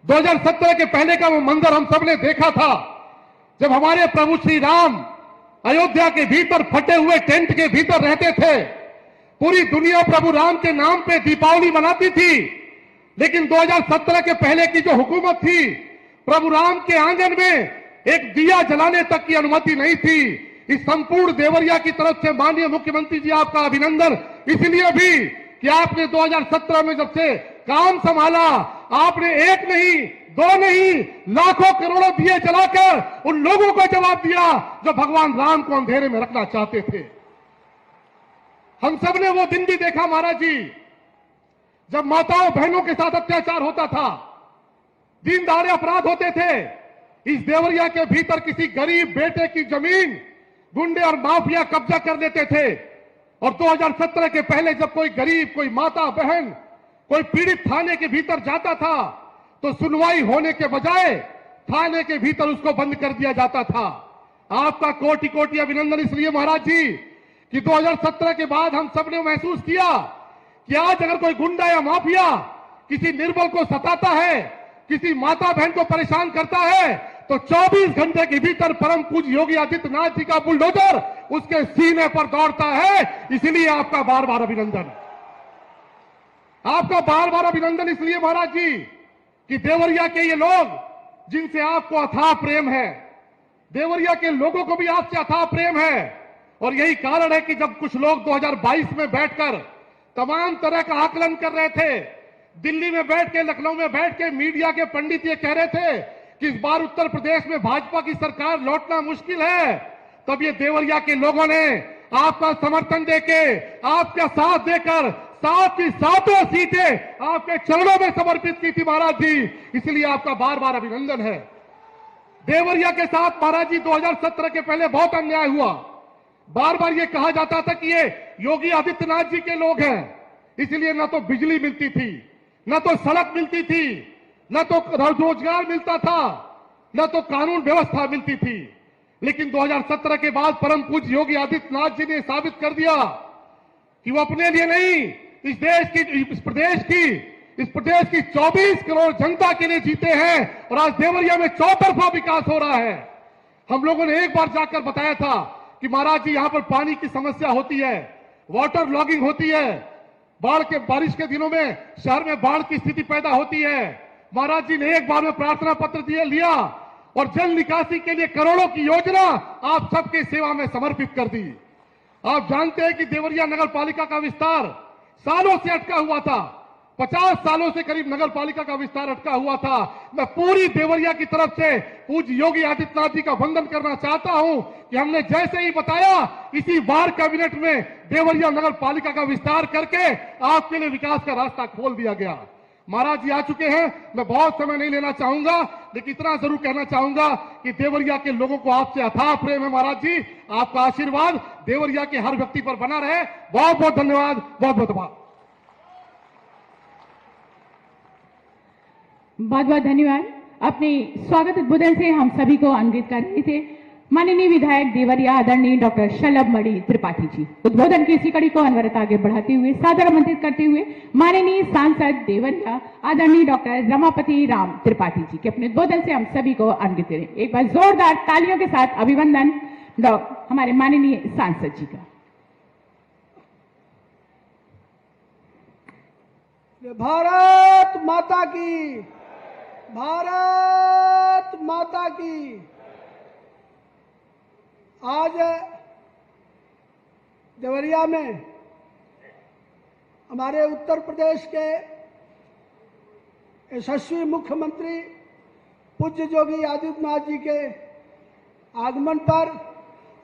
2017 के पहले का वो मंजर हम सबने देखा था, जब हमारे प्रभु श्री राम अयोध्या के भीतर फटे हुए टेंट के भीतर रहते थे। पूरी दुनिया प्रभु राम के नाम पे दीपावली मनाती थी, लेकिन 2017 के पहले की जो हुकूमत थी, प्रभु राम के आंगन में एक दिया जलाने तक की अनुमति नहीं थी। इस संपूर्ण देवरिया की तरफ से माननीय मुख्यमंत्री जी आपका अभिनंदन इसलिए भी कि आपने 2017 में जब से काम संभाला, आपने एक नहीं, दो नहीं, लाखों करोड़ों दिए जलाकर उन लोगों को जवाब दिया जो भगवान राम को अंधेरे में रखना चाहते थे। हम सब ने वो दिन भी देखा महाराज जी, जब माताओं बहनों के साथ अत्याचार होता था, दिन दहाड़े अपराध होते थे। इस देवरिया के भीतर किसी गरीब बेटे की जमीन गुंडे और माफिया कब्जा कर लेते थे, और 2017 के पहले जब कोई गरीब, कोई माता बहन, कोई पीड़ित थाने के भीतर जाता था तो सुनवाई होने के बजाय थाने के भीतर उसको बंद कर दिया जाता था। आपका कोटि कोटि अभिनंदन इसलिए महाराज जी कि 2017 के बाद हम सबने महसूस किया कि आज अगर कोई गुंडा या माफिया किसी निर्बल को सताता है, किसी माता बहन को परेशान करता है, तो 24 घंटे के भीतर परम पूज्य योगी आदित्यनाथ जी का बुलडोजर उसके सीने पर दौड़ता है। इसलिए आपका बार बार अभिनंदन, आपका बार बार अभिनंदन इसलिए महाराज जी कि देवरिया के ये लोग जिनसे आपको अथाह प्रेम है, देवरिया के लोगों को भी आपसे अथाह प्रेम है। और यही कारण है कि जब कुछ लोग 2022 में बैठकर तमाम तरह का आकलन कर रहे थे, दिल्ली में बैठ के, लखनऊ में बैठ के मीडिया के पंडित ये कह रहे थे कि इस बार उत्तर प्रदेश में भाजपा की सरकार लौटना मुश्किल है, तब ये देवरिया के लोगों ने आपका समर्थन देके, आपका साथ देकर सात की सातों सीटें आपके चरणों में समर्पित की थी महाराज जी। इसलिए आपका बार बार अभिनंदन है। देवरिया के साथ महाराज जी 2017 के पहले बहुत अन्याय हुआ। बार बार ये कहा जाता था कि ये योगी आदित्यनाथ जी के लोग हैं, इसलिए न तो बिजली मिलती थी, न तो सड़क मिलती थी, न तो रोजगार मिलता था, न तो कानून व्यवस्था मिलती थी। लेकिन 2017 के बाद परम पूज्य योगी आदित्यनाथ जी ने साबित कर दिया कि वो अपने लिए नहीं, इस प्रदेश की 24 करोड़ जनता के लिए जीते हैं। और आज देवरिया में चौतरफा विकास हो रहा है। हम लोगों ने एक बार जाकर बताया था कि महाराज जी यहां पर पानी की समस्या होती है, वाटर लॉगिंग होती है, बारिश के दिनों में शहर में बाढ़ की स्थिति पैदा होती है। महाराज जी ने एक बार में प्रार्थना पत्र लिया और जल निकासी के लिए करोड़ों की योजना आप सबके सेवा में समर्पित कर दी। आप जानते हैं कि देवरिया नगर पालिका का विस्तार सालों से अटका हुआ था, 50 सालों से करीब नगर पालिका का विस्तार अटका हुआ था। मैं पूरी देवरिया की तरफ से पूज्य योगी आदित्यनाथ जी का वंदन करना चाहता हूं कि हमने जैसे ही बताया, इसी बार कैबिनेट में देवरिया नगर पालिका का विस्तार करके आपके लिए विकास का रास्ता खोल दिया गया। महाराज जी आ चुके हैं, मैं बहुत समय नहीं लेना चाहूंगा, लेकिन इतना जरूर कहना चाहूंगा कि देवरिया के लोगों को आपसे अथाह प्रेम है। महाराज जी आपका आशीर्वाद देवरिया के हर व्यक्ति पर बना रहे। बहुत बहुत धन्यवाद, बहुत बहुत धन्यवाद। बहुत बहुत धन्यवाद। अपने स्वागत उद्बोधन से हम सभी को आनंदित कर रहे थे माननीय विधायक देवरिया आदरणीय डॉक्टर शलभ मणि त्रिपाठी जी। उद्बोधन की इसी कड़ी को अनवरत आगे बढ़ाते हुए सादर आमंत्रित करते हुए माननीय सांसद देवरिया आदरणीय डॉक्टर रमापति राम त्रिपाठी जी के अपने उद्बोधन से हम सभी को आनंदित करें। एक बार जोरदार तालियों के साथ अभिवंदन हमारे माननीय सांसद जी का। भारत माता की, भारत माता की। आज देवरिया में हमारे उत्तर प्रदेश के यशस्वी मुख्यमंत्री पूज्य योगी आदित्यनाथ जी के आगमन पर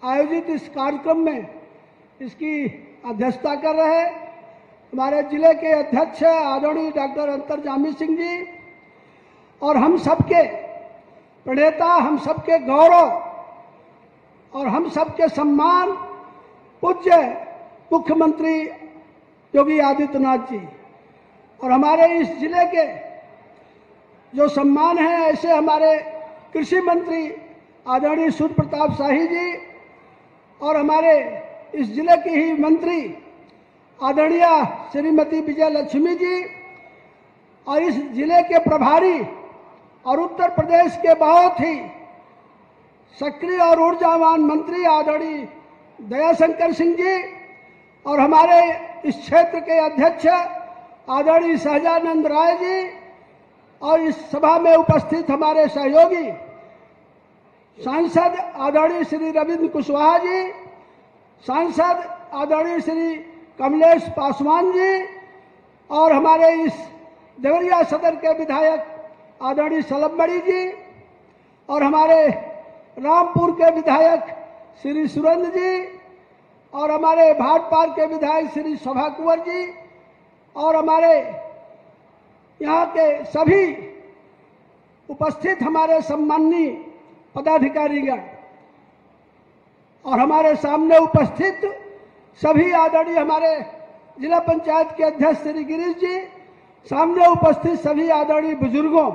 आयोजित इस कार्यक्रम में इसकी अध्यक्षता कर रहे हमारे जिले के अध्यक्ष आदरणीय डॉक्टर अंतर्जामी सिंह जी और हम सबके प्रणेता, हम सबके गौरव और हम सबके सम्मान पूज्य मुख्यमंत्री योगी आदित्यनाथ जी और हमारे इस जिले के जो सम्मान है, ऐसे हमारे कृषि मंत्री आदरणीय सूर्य प्रताप शाही जी और हमारे इस जिले की ही मंत्री आदरणीय श्रीमती विजय लक्ष्मी जी और इस जिले के प्रभारी और उत्तर प्रदेश के बहुत ही सक्रिय और ऊर्जावान मंत्री आदरणीय दयाशंकर सिंह जी और हमारे इस क्षेत्र के अध्यक्ष आदरणीय सहजानंद राय जी और इस सभा में उपस्थित हमारे सहयोगी सांसद आदरणीय श्री रविंद्र कुशवाहा जी, सांसद आदरणीय श्री कमलेश पासवान जी और हमारे इस देवरिया सदर के विधायक आदरणीय शलभ मणि जी और हमारे रामपुर के विधायक श्री सुरेंद्र जी और हमारे भाटपार के विधायक श्री शोभा कुंवर जी और हमारे यहाँ के सभी उपस्थित हमारे सम्माननीय पदाधिकारीगण और हमारे सामने उपस्थित सभी आदरणीय हमारे जिला पंचायत के अध्यक्ष श्री गिरीश जी, सामने उपस्थित सभी आदरणीय बुजुर्गों,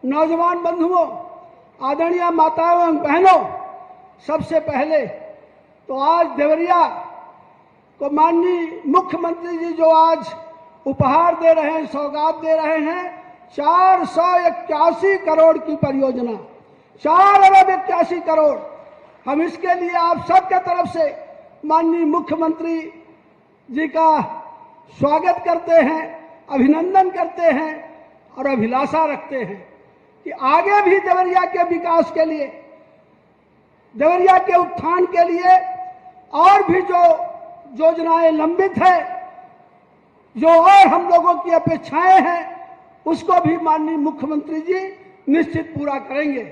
नौजवान बंधुओं, आदरणीय माताओं एवं बहनों, सबसे पहले तो आज देवरिया को माननीय मुख्यमंत्री जी जो आज उपहार दे रहे हैं, सौगात दे रहे हैं, 481 करोड़ की परियोजना, 481 करोड़। हम इसके लिए आप सबके तरफ से माननीय मुख्यमंत्री जी का स्वागत करते हैं, अभिनंदन करते हैं और अभिलाषा रखते हैं कि आगे भी देवरिया के विकास के लिए, देवरिया के उत्थान के लिए और भी जो योजनाएं लंबित है, जो और हम लोगों की अपेक्षाएं हैं, उसको भी माननीय मुख्यमंत्री जी निश्चित पूरा करेंगे।